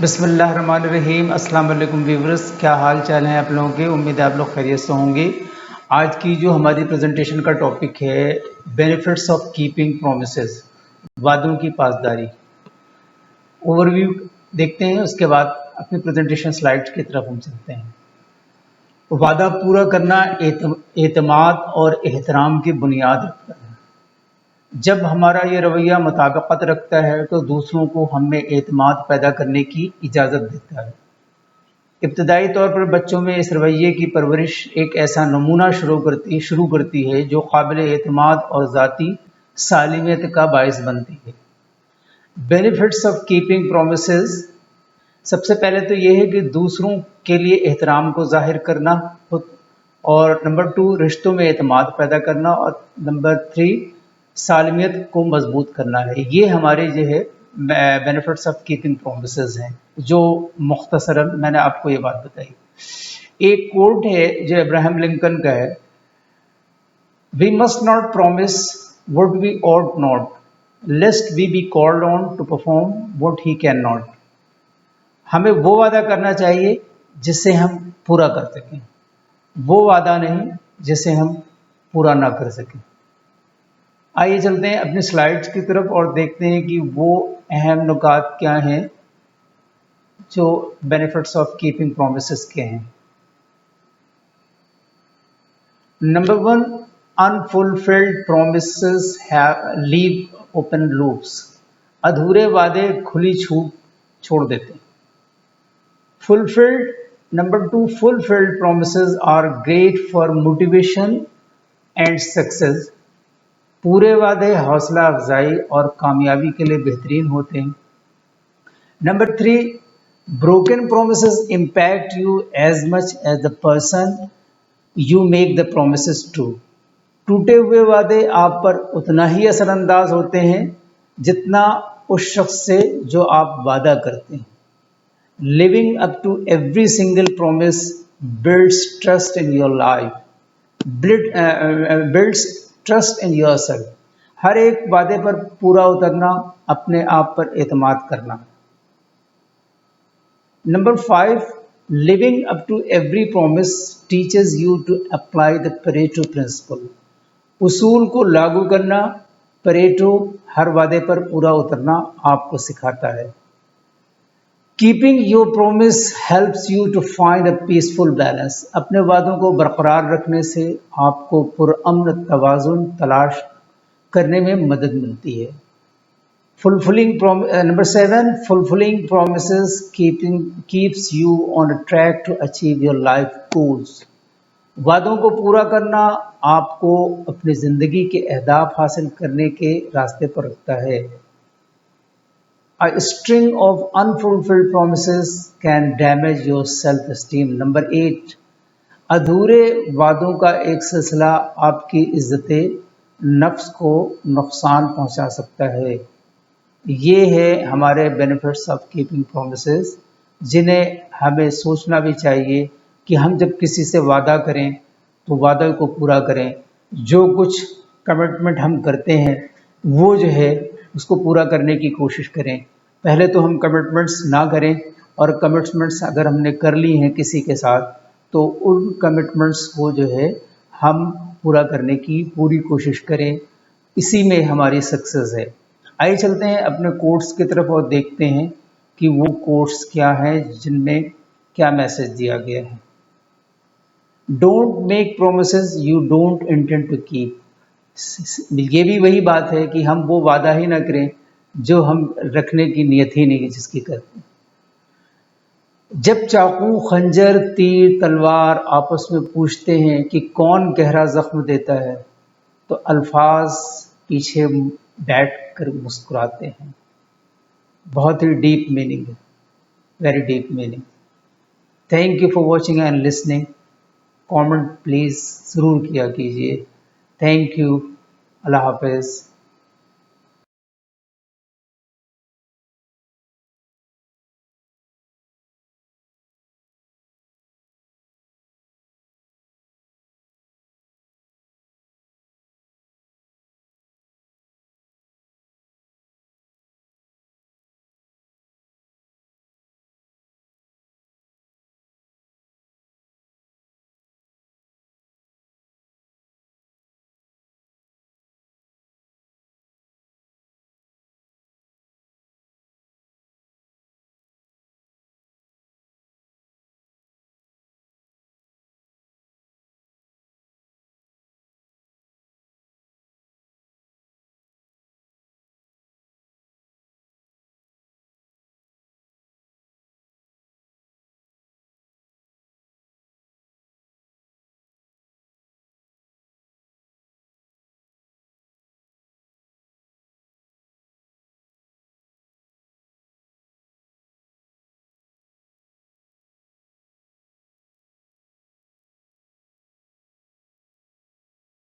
بسم اللہ الرحمن الرحیم۔ السلام علیکم ویورز، کیا حال چال ہیں آپ لوگوں کے؟ امید ہے آپ لوگ خیریت سے ہوں گے۔ آج کی جو ہماری پریزنٹیشن کا ٹاپک ہے بینیفٹس آف کیپنگ پرومسز، وعدوں کی پاسداری۔ اوور ویو دیکھتے ہیں، اس کے بعد اپنی پریزنٹیشن سلائیڈ کی طرف ہم چلتے ہیں۔ وعدہ پورا کرنا اعتماد اور احترام کی بنیاد رکھتا ہے۔ جب ہمارا یہ رویہ مطابقت رکھتا ہے تو دوسروں کو ہم میں اعتماد پیدا کرنے کی اجازت دیتا ہے۔ ابتدائی طور پر بچوں میں اس رویے کی پرورش ایک ایسا نمونہ شروع کرتی ہے جو قابل اعتماد اور ذاتی سالمیت کا باعث بنتی ہے۔ بینیفٹس آف کیپنگ پرومسز، سب سے پہلے تو یہ ہے کہ دوسروں کے لیے احترام کو ظاہر کرنا، اور نمبر 2 رشتوں میں اعتماد پیدا کرنا، اور نمبر 3 سالمیت کو مضبوط کرنا ہے۔ یہ ہمارے جو ہے بینیفٹس آف کیپنگ پرومسز ہیں، جو مختصراً میں نے آپ کو یہ بات بتائی۔ ایک کوٹ ہے جو ابراہم لنکن کا ہے، "We must not promise what we ought not, lest we be called on to perform what he cannot." ہمیں وہ وعدہ کرنا چاہیے جسے ہم پورا کر سکیں، وہ وعدہ نہیں جسے ہم پورا نہ کر سکیں۔ آئیے چلتے ہیں اپنی سلائیڈز کی طرف اور دیکھتے ہیں کہ وہ اہم نکات کیا ہیں جو بینیفٹس آف کیپنگ پرومسز کے ہیں۔ Number 1، unfulfilled promises leave open loops۔ ادھورے وعدے کھلی چھوڑ دیتے ہیں۔ Number 2، fulfilled promises are great for motivation and success۔ پورے وعدے حوصلہ افزائی اور کامیابی کے لیے بہترین ہوتے ہیں۔ Number 3، broken promises impact you as much as the person you make the promises to۔ ٹوٹے ہوئے وعدے آپ پر اتنا ہی اثر انداز ہوتے ہیں جتنا اس شخص سے جو آپ وعدہ کرتے ہیں۔ living up to every single promise builds trust in your life, builds trust in yourself۔ ہر ایک وعدے پر پورا اترنا، اپنے آپ پر اعتماد کرنا۔ Number 5، living up to every promise teaches you to apply the Pareto principle۔ اصول کو لاگو کرنا، پریٹو ہر وعدے پر پورا اترنا آپ کو سکھاتا ہے۔ Keeping your promise helps you to find a peaceful balance۔ اپنے وعدوں کو برقرار رکھنے سے آپ کو پرامن توازن تلاش کرنے میں مدد ملتی ہے۔ Number 7، fulfilling promises keeps you on a track to achieve your life goals۔ وعدوں کو پورا کرنا آپ کو اپنی زندگی کے اہداف حاصل کرنے کے راستے پر رکھتا ہے۔ A string of unfulfilled promises can damage your self-esteem۔ Number 8، ادھورے وعدوں کا ایک سلسلہ آپ کی عزت نفس کو نقصان پہنچا سکتا ہے۔ یہ ہے ہمارے بینیفٹس آف کیپنگ پرومسز، جنہیں ہمیں سوچنا بھی چاہیے کہ ہم جب کسی سے وعدہ کریں تو وعدے کو پورا کریں۔ جو کچھ کمٹمنٹ ہم کرتے ہیں وہ جو ہے اس کو پورا کرنے کی کوشش کریں۔ پہلے تو ہم کمٹمنٹس نہ کریں، اور کمٹمنٹس اگر ہم نے کر لی ہیں کسی کے ساتھ تو ان کمٹمنٹس کو جو ہے ہم پورا کرنے کی پوری کوشش کریں۔ اسی میں ہماری سکسیس ہے۔ آئیے چلتے ہیں اپنے کوٹس کی طرف اور دیکھتے ہیں کہ وہ کوٹس کیا ہیں جن میں کیا میسج دیا گیا ہے۔ Don't make promises you don't intend to keep. یہ بھی وہی بات ہے کہ ہم وہ وعدہ ہی نہ کریں جو ہم رکھنے کی نیت ہی نہیں جس کی کرتے ہیں۔ جب چاقو، خنجر، تیر، تلوار آپس میں پوچھتے ہیں کہ کون گہرا زخم دیتا ہے تو الفاظ پیچھے بیٹھ کر مسکراتے ہیں۔ بہت ہی ڈیپ میننگ ہے، very deep meaning. Thank you for watching and listening. Comment please ضرور کیا کیجیے۔ تھینک یو، اللہ حافظ۔